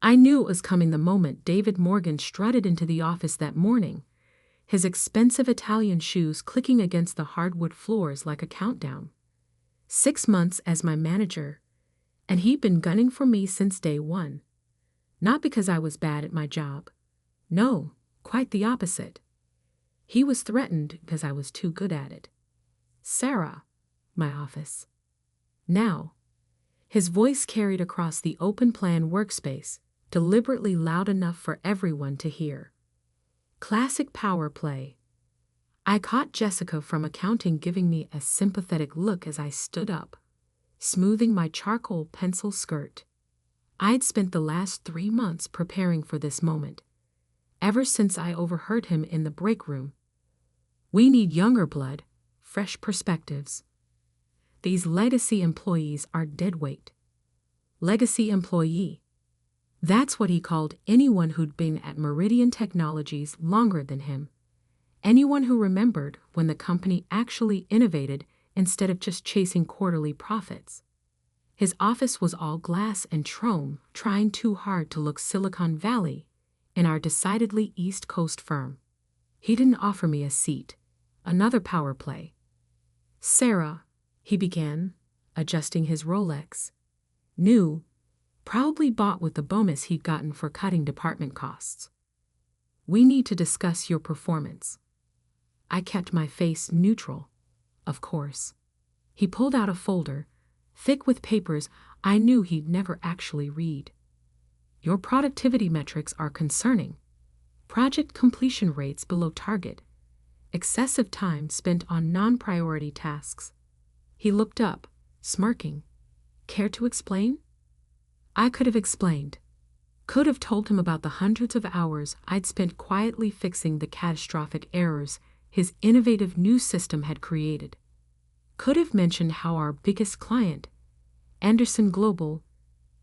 I knew it was coming the moment David Morgan strutted into the office that morning, his expensive Italian shoes clicking against the hardwood floors like a countdown. 6 months as my manager, and he'd been gunning for me since day one. Not because I was bad at my job. No, quite the opposite. He was threatened because I was too good at it. Sarah, my office. Now. His voice carried across the open-plan workspace, deliberately loud enough for everyone to hear. Classic power play. I caught Jessica from accounting giving me a sympathetic look as I stood up, smoothing my charcoal pencil skirt. I'd spent the last 3 months preparing for this moment, ever since I overheard him in the break room. We need younger blood, fresh perspectives. These legacy employees are deadweight. Legacy employee. That's what he called anyone who'd been at Meridian Technologies longer than him. Anyone who remembered when the company actually innovated instead of just chasing quarterly profits. His office was all glass and chrome, trying too hard to look Silicon Valley in our decidedly East Coast firm. He didn't offer me a seat. Another power play. Sarah, he began, adjusting his Rolex. New, probably bought with the bonus he'd gotten for cutting department costs. We need to discuss your performance. I kept my face neutral, of course. He pulled out a folder, thick with papers I knew he'd never actually read. Your productivity metrics are concerning. Project completion rates below target. Excessive time spent on non-priority tasks. He looked up, smirking. Care to explain? I could have explained. Could have told him about the hundreds of hours I'd spent quietly fixing the catastrophic errors his innovative new system had created. Could have mentioned how our biggest client, Anderson Global,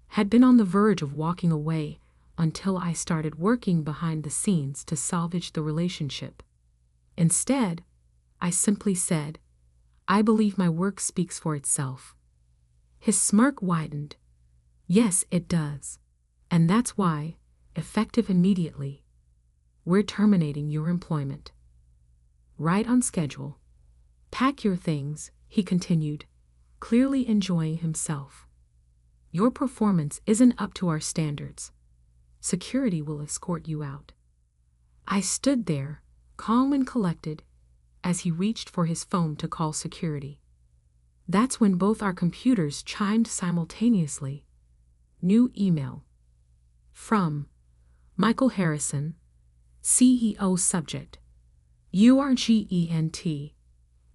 had been on the verge of walking away until I started working behind the scenes to salvage the relationship. Instead, I simply said, I believe my work speaks for itself. His smirk widened. Yes, it does. And that's why, effective immediately, we're terminating your employment. Right on schedule. Pack your things, he continued, clearly enjoying himself. Your performance isn't up to our standards. Security will escort you out. I stood there, calm and collected, as he reached for his phone to call security. That's when both our computers chimed simultaneously. New email. From Michael Harrison, CEO. Subject: URGENT.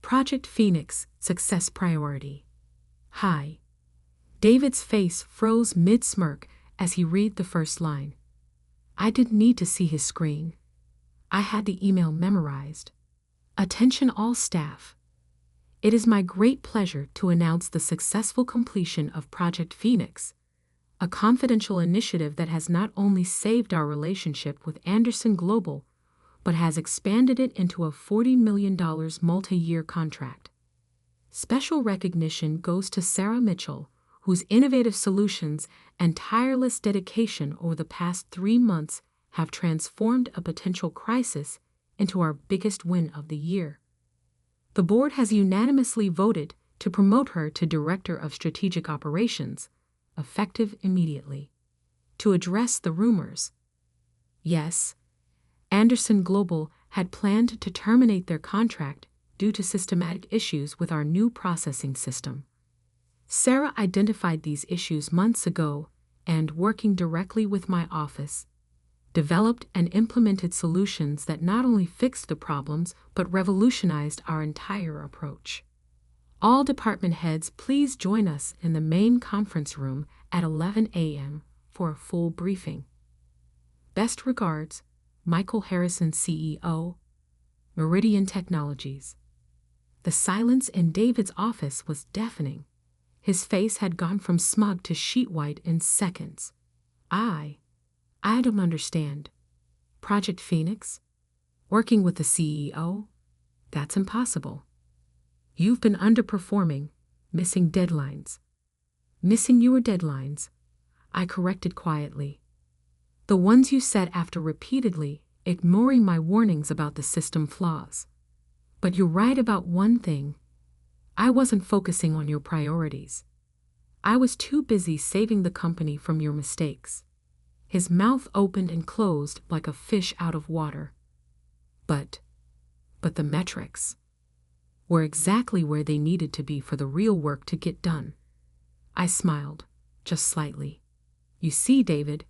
Project Phoenix Success Priority. Hi. David's face froze mid-smirk as he read the first line. I didn't need to see his screen. I had the email memorized. Attention all staff. It is my great pleasure to announce the successful completion of Project Phoenix, a confidential initiative that has not only saved our relationship with Anderson Global, but has expanded it into a $40 million multi-year contract. Special recognition goes to Sarah Mitchell, whose innovative solutions and tireless dedication over the past 3 months have transformed a potential crisis into our biggest win of the year. The board has unanimously voted to promote her to Director of Strategic Operations, effective immediately. To address the rumors. Yes, Anderson Global had planned to terminate their contract due to systematic issues with our new processing system. Sarah identified these issues months ago and, working directly with my office, developed and implemented solutions that not only fixed the problems but revolutionized our entire approach. All department heads, please join us in the main conference room at 11 a.m. for a full briefing. Best regards, Michael Harrison, CEO, Meridian Technologies. The silence in David's office was deafening. His face had gone from smug to sheet white in seconds. I don't understand. Project Phoenix? Working with the CEO? That's impossible. You've been underperforming, missing deadlines. Missing your deadlines, I corrected quietly. The ones you said after repeatedly ignoring my warnings about the system flaws. But you're right about one thing. I wasn't focusing on your priorities. I was too busy saving the company from your mistakes. His mouth opened and closed like a fish out of water. But the metrics were exactly where they needed to be for the real work to get done. I smiled, just slightly. You see, David,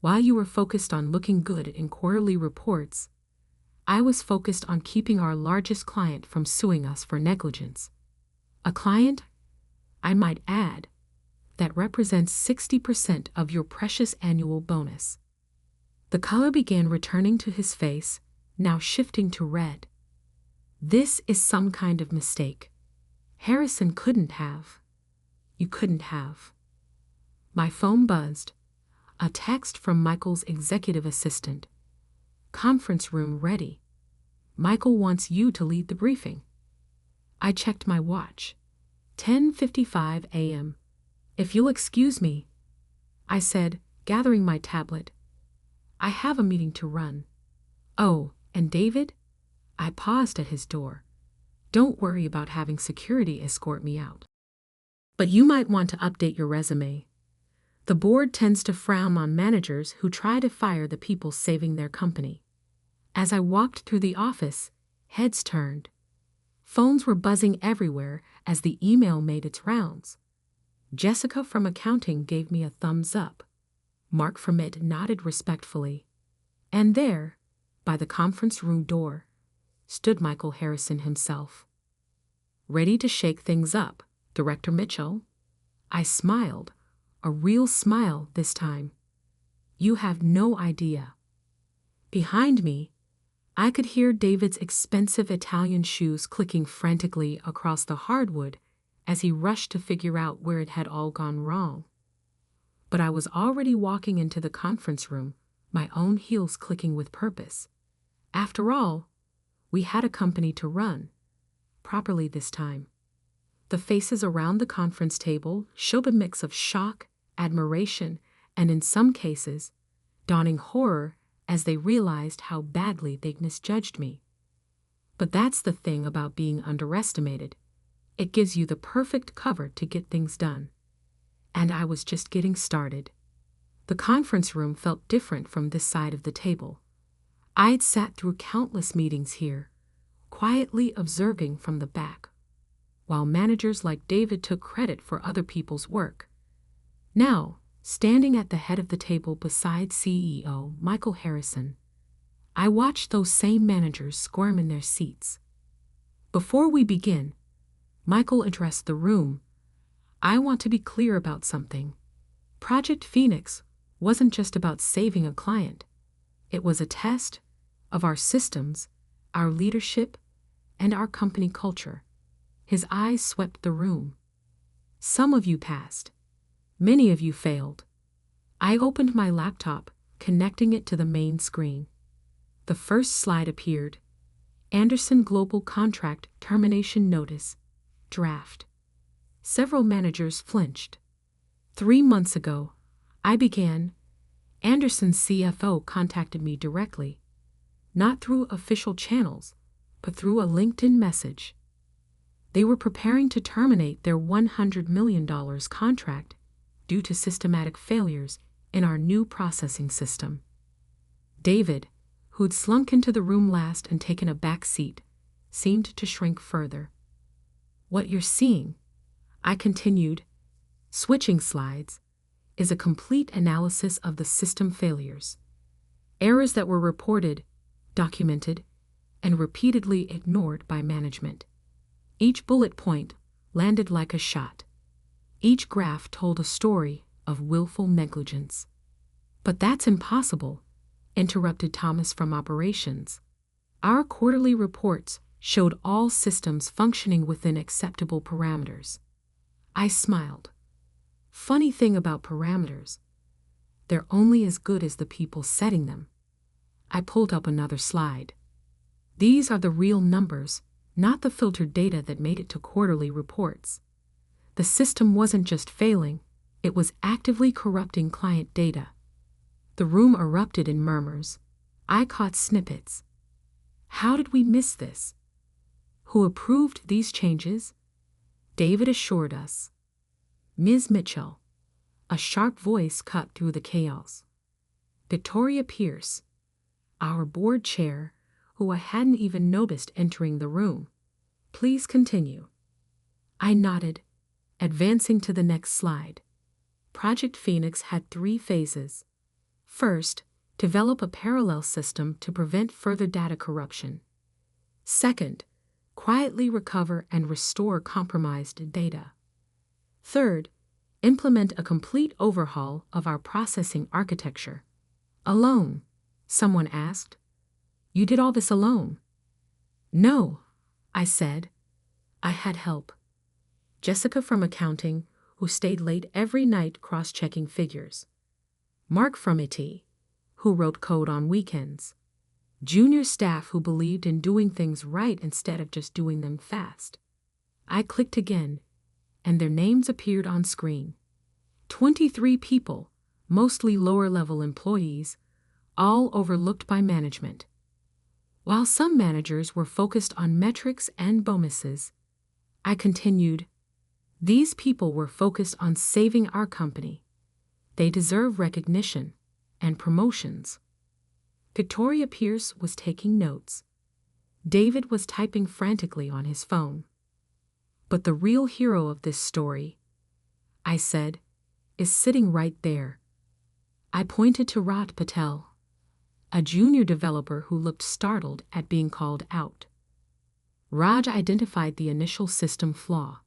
while you were focused on looking good in quarterly reports, I was focused on keeping our largest client from suing us for negligence. A client, I might add, that represents 60% of your precious annual bonus. The color began returning to his face, now shifting to red. This is some kind of mistake. Harrison couldn't have. You couldn't have. My phone buzzed. A text from Michael's executive assistant. Conference room ready. Michael wants you to lead the briefing. I checked my watch. 10:55 a.m. If you'll excuse me, I said, gathering my tablet. I have a meeting to run. Oh, and David? I paused at his door. Don't worry about having security escort me out. But you might want to update your resume. The board tends to frown on managers who try to fire the people saving their company. As I walked through the office, heads turned. Phones were buzzing everywhere as the email made its rounds. Jessica from accounting gave me a thumbs up. Mark from it nodded respectfully. And there, by the conference room door, stood Michael Harrison himself. Ready to shake things up, Director Mitchell? I smiled, a real smile this time. You have no idea. Behind me, I could hear David's expensive Italian shoes clicking frantically across the hardwood as he rushed to figure out where it had all gone wrong. But I was already walking into the conference room, my own heels clicking with purpose. After all, we had a company to run, properly this time. The faces around the conference table showed a mix of shock, admiration, and in some cases, dawning horror as they realized how badly they'd misjudged me. But that's the thing about being underestimated. It gives you the perfect cover to get things done. And I was just getting started. The conference room felt different from this side of the table. I'd sat through countless meetings here, quietly observing from the back, while managers like David took credit for other people's work. Now, standing at the head of the table beside CEO Michael Harrison, I watched those same managers squirm in their seats. Before we begin, Michael addressed the room. I want to be clear about something. Project Phoenix wasn't just about saving a client. It was a test of our systems, our leadership, and our company culture. His eyes swept the room. Some of you passed. Many of you failed. I opened my laptop, connecting it to the main screen. The first slide appeared. Anderson Global Contract Termination Notice. Draft. Several managers flinched. 3 months ago, I began. Anderson's CFO contacted me directly, not through official channels, but through a LinkedIn message. They were preparing to terminate their $100 million contract due to systematic failures in our new processing system. David, who'd slunk into the room last and taken a back seat, seemed to shrink further. What you're seeing, I continued, switching slides, is a complete analysis of the system failures. Errors that were reported, documented, and repeatedly ignored by management. Each bullet point landed like a shot. Each graph told a story of willful negligence. But that's impossible, interrupted Thomas from operations. Our quarterly reports showed all systems functioning within acceptable parameters. I smiled. Funny thing about parameters. They're only as good as the people setting them. I pulled up another slide. These are the real numbers, not the filtered data that made it to quarterly reports. The system wasn't just failing, it was actively corrupting client data. The room erupted in murmurs. I caught snippets. How did we miss this? Who approved these changes? David assured us. Ms. Mitchell. A sharp voice cut through the chaos. Victoria Pierce, our board chair, who I hadn't even noticed entering the room. Please continue. I nodded, advancing to the next slide. Project Phoenix had 3 phases. First, develop a parallel system to prevent further data corruption. Second, quietly recover and restore compromised data. Third, implement a complete overhaul of our processing architecture. Alone? Someone asked. You did all this alone? No, I said. I had help. Jessica from accounting, who stayed late every night cross-checking figures. Mark from IT, who wrote code on weekends. Junior staff who believed in doing things right instead of just doing them fast. I clicked again, and their names appeared on screen. 23 people, mostly lower-level employees, all overlooked by management. While some managers were focused on metrics and bonuses, I continued, these people were focused on saving our company. They deserve recognition and promotions. Victoria Pierce was taking notes. David was typing frantically on his phone. But the real hero of this story, I said, is sitting right there. I pointed to Raj Patel, a junior developer who looked startled at being called out. Raj identified the initial system flaw.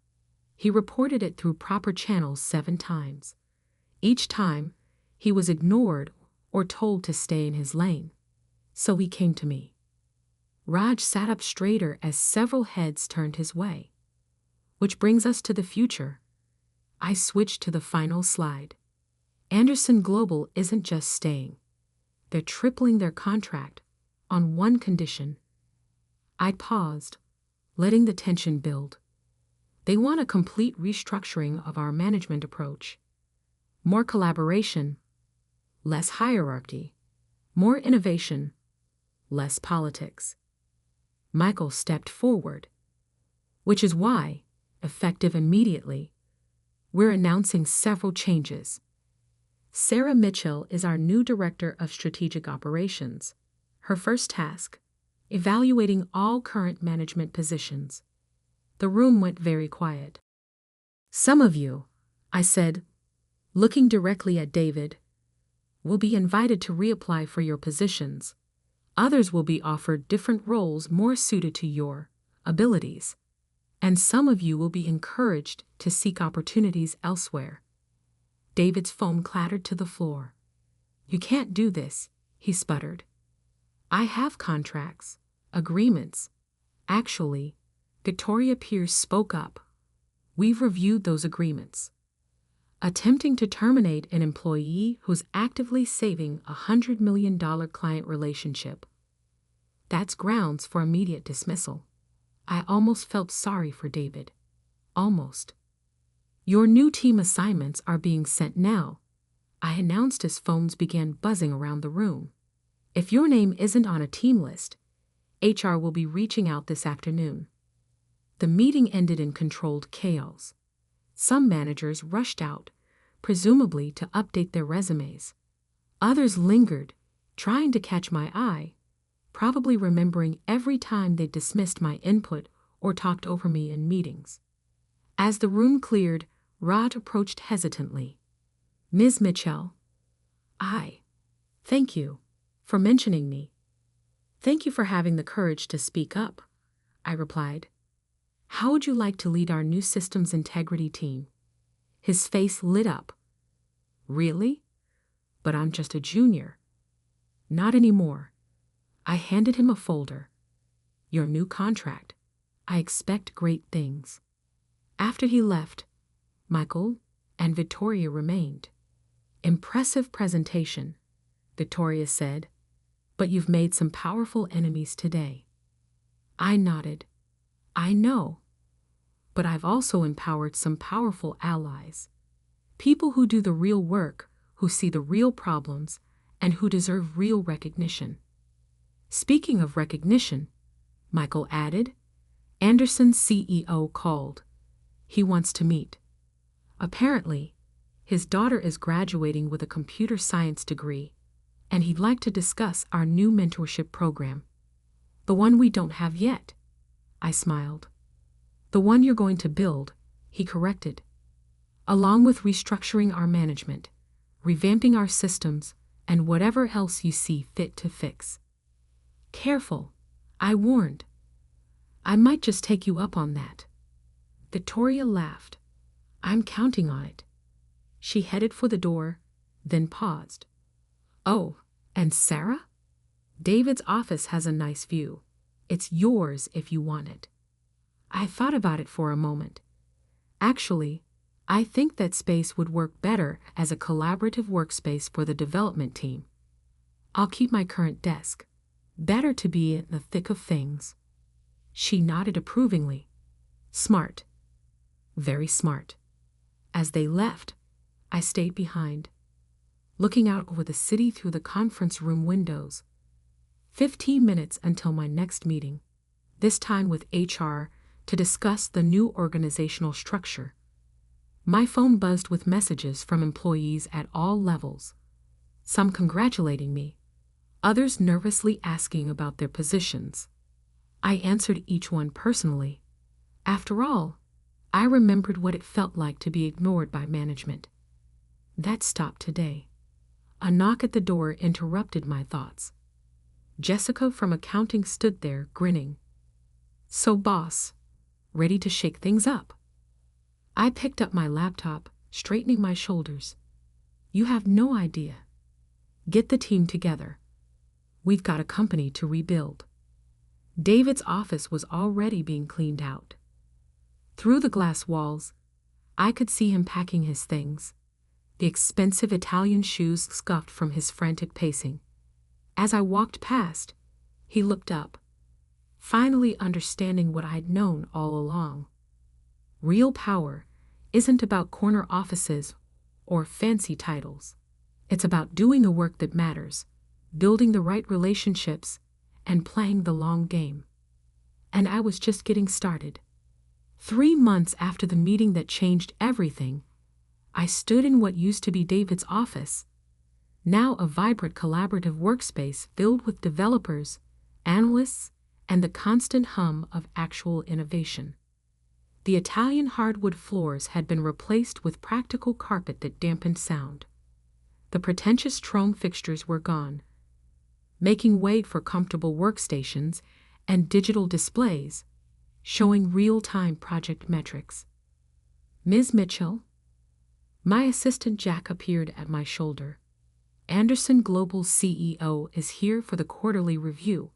He reported it through proper channels 7 times. Each time, he was ignored or told to stay in his lane. So he came to me. Raj sat up straighter as several heads turned his way. Which brings us to the future. I switched to the final slide. Anderson Global isn't just staying. They're tripling their contract on one condition. I paused, letting the tension build. They want a complete restructuring of our management approach. More collaboration, less hierarchy, more innovation, less politics. Michael stepped forward, which is why, effective immediately, we're announcing several changes. Sarah Mitchell is our new Director of Strategic Operations. Her first task, evaluating all current management positions. The room went very quiet. Some of you, I said, looking directly at David, will be invited to reapply for your positions. Others will be offered different roles more suited to your abilities. And some of you will be encouraged to seek opportunities elsewhere. David's phone clattered to the floor. You can't do this, he sputtered. I have contracts, agreements. Actually, Victoria Pierce spoke up. We've reviewed those agreements. Attempting to terminate an employee who's actively saving a $100 million client relationship. That's grounds for immediate dismissal. I almost felt sorry for David. Almost. Your new team assignments are being sent now. I announced as phones began buzzing around the room. If your name isn't on a team list, HR will be reaching out this afternoon. The meeting ended in controlled chaos. Some managers rushed out, presumably to update their resumes. Others lingered, trying to catch my eye, probably remembering every time they dismissed my input or talked over me in meetings. As the room cleared, Rod approached hesitantly. Ms. Mitchell. Thank you for mentioning me. Thank you for having the courage to speak up, I replied. How would you like to lead our new systems integrity team? His face lit up. Really? But I'm just a junior. Not anymore. I handed him a folder. Your new contract. I expect great things. After he left, Michael and Victoria remained. Impressive presentation, Victoria said, but you've made some powerful enemies today. I nodded. I know, but I've also empowered some powerful allies. People who do the real work, who see the real problems, and who deserve real recognition. Speaking of recognition, Michael added, Anderson's CEO called. He wants to meet. Apparently, his daughter is graduating with a computer science degree, and he'd like to discuss our new mentorship program. The one we don't have yet. I smiled. The one you're going to build, he corrected. Along with restructuring our management, revamping our systems, and whatever else you see fit to fix. Careful, I warned. I might just take you up on that. Victoria laughed. I'm counting on it. She headed for the door, then paused. Oh, and Sarah? David's office has a nice view. It's yours if you want it. I thought about it for a moment. Actually, I think that space would work better as a collaborative workspace for the development team. I'll keep my current desk. Better to be in the thick of things. She nodded approvingly. Smart. Very smart. As they left, I stayed behind, looking out over the city through the conference room windows. 15 minutes until my next meeting, this time with HR to discuss the new organizational structure. My phone buzzed with messages from employees at all levels, some congratulating me, others nervously asking about their positions. I answered each one personally. After all, I remembered what it felt like to be ignored by management. That stopped today. A knock at the door interrupted my thoughts. Jessica from accounting stood there, grinning. So, boss, ready to shake things up? I picked up my laptop, straightening my shoulders. You have no idea. Get the team together. We've got a company to rebuild. David's office was already being cleaned out. Through the glass walls, I could see him packing his things, the expensive Italian shoes scuffed from his frantic pacing. As I walked past, he looked up, finally understanding what I'd known all along. Real power isn't about corner offices or fancy titles. It's about doing the work that matters, building the right relationships, and playing the long game. And I was just getting started. 3 months after the meeting that changed everything, I stood in what used to be David's office, now a vibrant collaborative workspace filled with developers, analysts, and the constant hum of actual innovation. The Italian hardwood floors had been replaced with practical carpet that dampened sound. The pretentious chrome fixtures were gone, making way for comfortable workstations and digital displays, showing real-time project metrics. Ms. Mitchell? My assistant Jack appeared at my shoulder. Anderson Global's CEO is here for the quarterly review,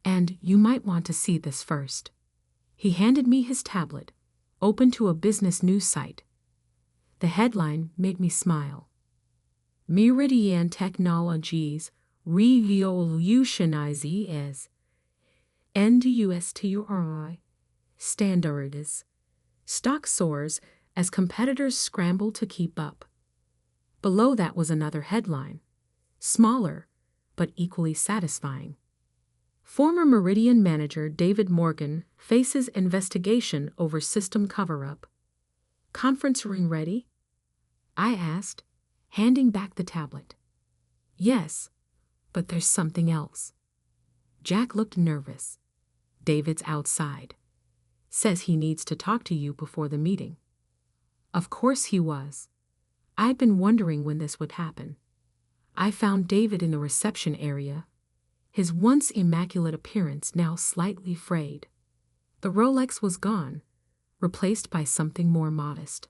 and you might want to see this first. He handed me his tablet, open to a business news site. The headline made me smile. Meridian Technologies revolutionizes NDUSTURI standards. Stock soars as competitors scramble to keep up. Below that was another headline, smaller but equally satisfying. Former Meridian manager David Morgan faces investigation over system cover-up. Conference room ready? I asked, handing back the tablet. Yes, but there's something else. Jack looked nervous. David's outside. Says he needs to talk to you before the meeting. Of course he was. I'd been wondering when this would happen. I found David in the reception area, his once immaculate appearance now slightly frayed. The Rolex was gone, replaced by something more modest.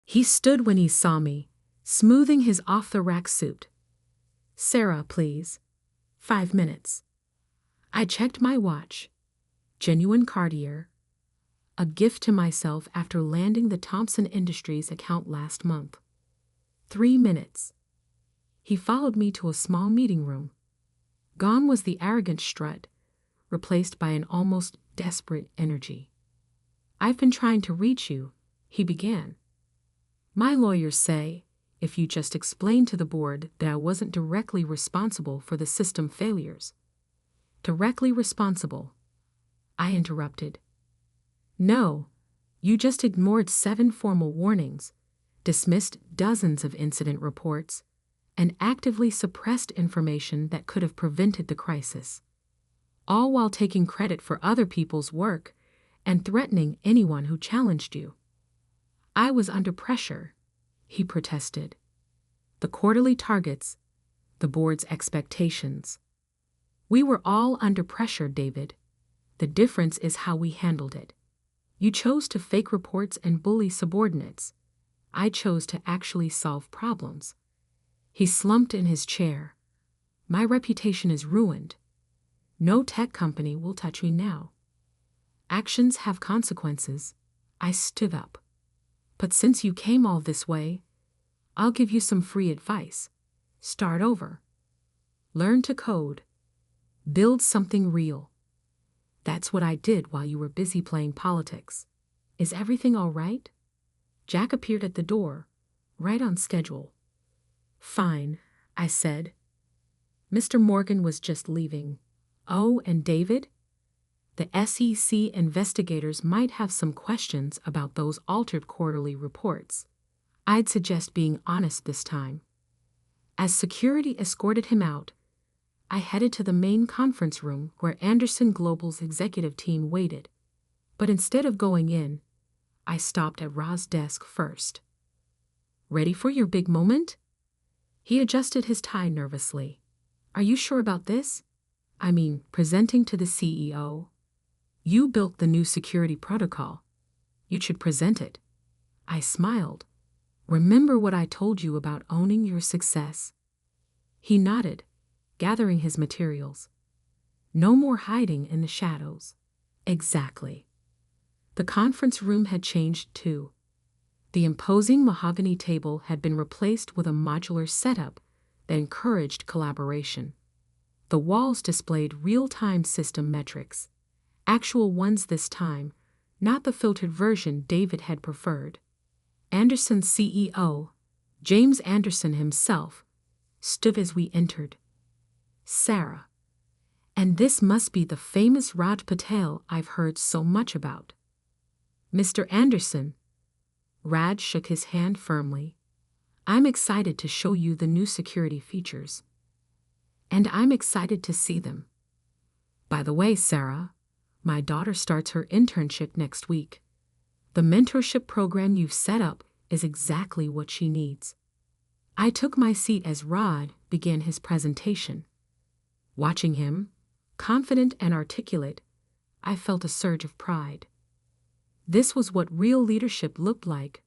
He stood when he saw me, smoothing his off-the-rack suit. Sarah, please. 5 minutes. I checked my watch. Genuine Cartier. A gift to myself after landing the Thompson Industries account last month. 3 minutes. He followed me to a small meeting room. Gone was the arrogant strut, replaced by an almost desperate energy. I've been trying to reach you, he began. My lawyers say if you just explained to the board that I wasn't directly responsible for the system failures. Directly responsible, I interrupted. No, you just ignored 7 formal warnings, dismissed dozens of incident reports, and actively suppressed information that could have prevented the crisis. All while taking credit for other people's work and threatening anyone who challenged you. I was under pressure, he protested. The quarterly targets, the board's expectations. We were all under pressure, David. The difference is how we handled it. You chose to fake reports and bully subordinates. I chose to actually solve problems. He slumped in his chair. My reputation is ruined. No tech company will touch me now. Actions have consequences. I stood up. But since you came all this way, I'll give you some free advice. Start over. Learn to code. Build something real. That's what I did while you were busy playing politics. Is everything all right? Jack appeared at the door, right on schedule. Fine, I said. Mr. Morgan was just leaving. Oh, and David? The SEC investigators might have some questions about those altered quarterly reports. I'd suggest being honest this time. As security escorted him out, I headed to the main conference room where Anderson Global's executive team waited. But instead of going in, I stopped at Ra's desk first. Ready for your big moment? He adjusted his tie nervously. Are you sure about this? I mean, presenting to the CEO. You built the new security protocol. You should present it. I smiled. Remember what I told you about owning your success? He nodded, gathering his materials. No more hiding in the shadows. Exactly. The conference room had changed too. The imposing mahogany table had been replaced with a modular setup that encouraged collaboration. The walls displayed real-time system metrics, actual ones this time, not the filtered version David had preferred. Anderson's CEO, James Anderson himself, stood as we entered. Sarah. And this must be the famous Raj Patel I've heard so much about. Mr. Anderson. Raj shook his hand firmly. I'm excited to show you the new security features. And I'm excited to see them. By the way, Sarah, my daughter starts her internship next week. The mentorship program you've set up is exactly what she needs. I took my seat as Rod began his presentation. Watching him, confident and articulate, I felt a surge of pride. This was what real leadership looked like,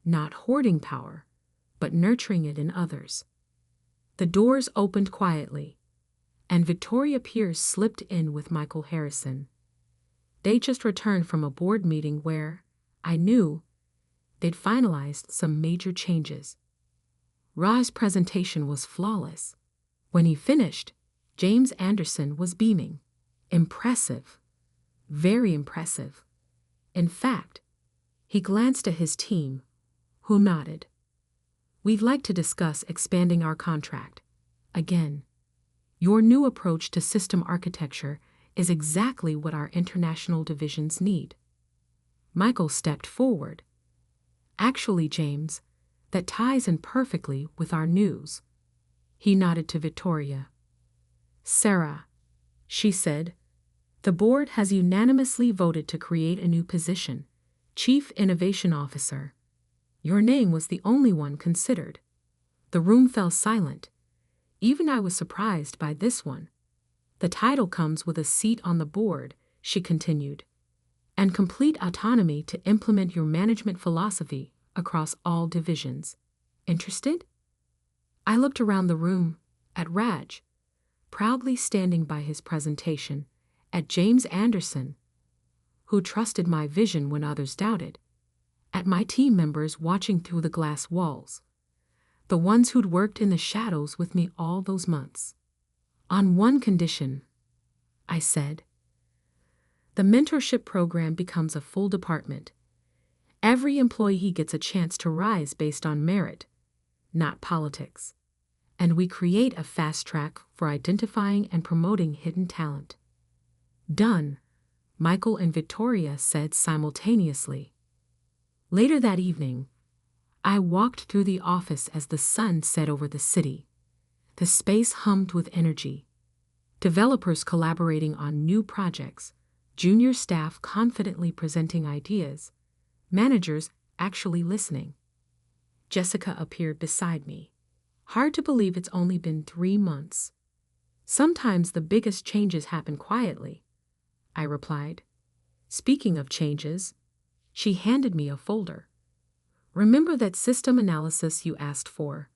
not hoarding power, but nurturing it in others. The doors opened quietly, and Victoria Pierce slipped in with Michael Harrison. They just returned from a board meeting where, I knew, they'd finalized some major changes. Ra's presentation was flawless. When he finished, James Anderson was beaming. Impressive. Very impressive. In fact, he glanced at his team, who nodded. We'd like to discuss expanding our contract. Again, your new approach to system architecture is exactly what our international divisions need. Michael stepped forward. Actually, James, that ties in perfectly with our news. He nodded to Victoria. Sarah, she said, the board has unanimously voted to create a new position, Chief Innovation Officer. Your name was the only one considered. The room fell silent. Even I was surprised by this one. The title comes with a seat on the board, she continued, and complete autonomy to implement your management philosophy across all divisions. Interested? I looked around the room, at Raj, proudly standing by his presentation, at James Anderson, who trusted my vision when others doubted, at my team members watching through the glass walls, the ones who'd worked in the shadows with me all those months. On one condition, I said. The mentorship program becomes a full department. Every employee gets a chance to rise based on merit. not politics. And we create a fast track for identifying and promoting hidden talent. Done, Michael and Victoria said simultaneously. Later that evening, I walked through the office as the sun set over the city. The space hummed with energy. Developers collaborating on new projects, junior staff confidently presenting ideas, managers actually listening. Jessica appeared beside me. Hard to believe it's only been 3 months. Sometimes the biggest changes happen quietly, I replied. Speaking of changes, she handed me a folder. Remember that system analysis you asked for?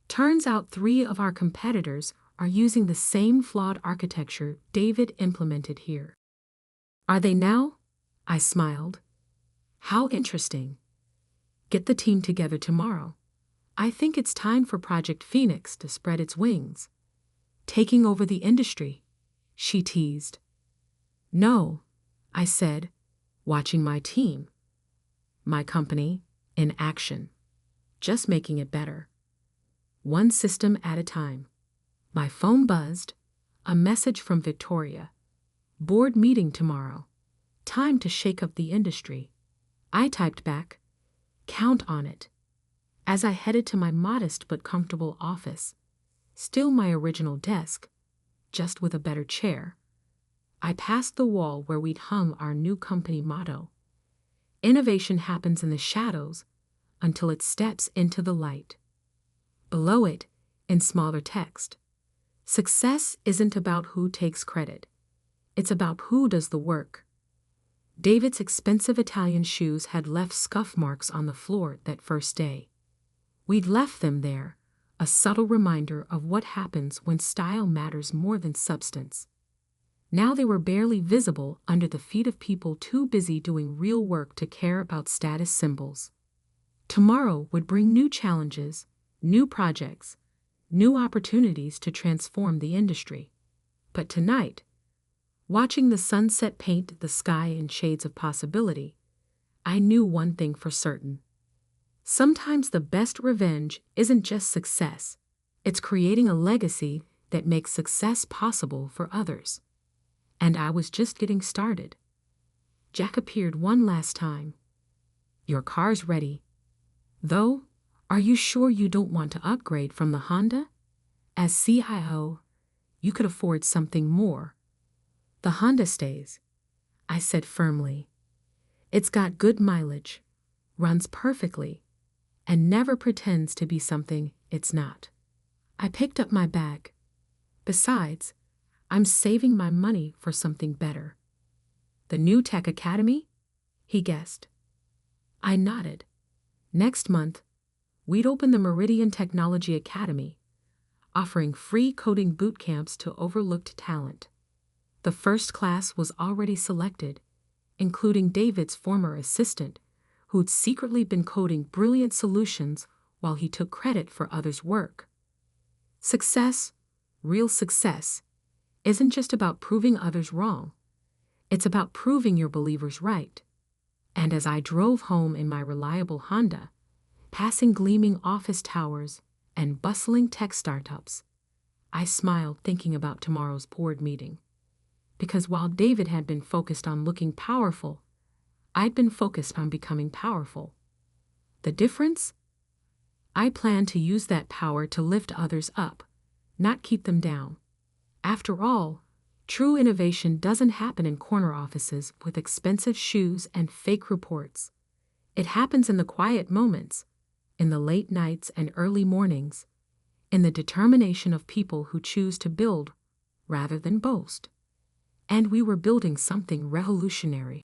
Turns out 3 of our competitors are using the same flawed architecture David implemented here. Are they now? I smiled. How interesting. Get the team together tomorrow. I think it's time for Project Phoenix to spread its wings. Taking over the industry, she teased. No, I said, watching my team. My company, in action. Just making it better. One system at a time. My phone buzzed. A message from Victoria. Board meeting tomorrow. Time to shake up the industry. I typed back, count on it. As I headed to my modest but comfortable office, still my original desk, just with a better chair, I passed the wall where we'd hung our new company motto. Innovation happens in the shadows until it steps into the light. Below it, in smaller text, success isn't about who takes credit. It's about who does the work. David's expensive Italian shoes had left scuff marks on the floor that first day. We'd left them there, a subtle reminder of what happens when style matters more than substance. Now they were barely visible under the feet of people too busy doing real work to care about status symbols. Tomorrow would bring new challenges, new projects, new opportunities to transform the industry. But tonight, watching the sunset paint the sky in shades of possibility, I knew one thing for certain. Sometimes the best revenge isn't just success, it's creating a legacy that makes success possible for others. And I was just getting started. Jack appeared one last time. Your car's ready. Though, are you sure you don't want to upgrade from the Honda? As CIO, you could afford something more. The Honda stays, I said firmly. It's got good mileage, runs perfectly, and never pretends to be something it's not. I picked up my bag. Besides, I'm saving my money for something better. The new Tech Academy? He guessed. I nodded. Next month, we'd open the Meridian Technology Academy, offering free coding boot camps to overlooked talent. The first class was already selected, including David's former assistant, who'd secretly been coding brilliant solutions while he took credit for others' work. Success, real success, isn't just about proving others wrong. It's about proving your believers right. And as I drove home in my reliable Honda, passing gleaming office towers and bustling tech startups, I smiled thinking about tomorrow's board meeting. Because while David had been focused on looking powerful, I'd been focused on becoming powerful. The difference? I planned to use that power to lift others up, not keep them down. After all, true innovation doesn't happen in corner offices with expensive shoes and fake reports. It happens in the quiet moments, in the late nights and early mornings, in the determination of people who choose to build rather than boast. And we were building something revolutionary.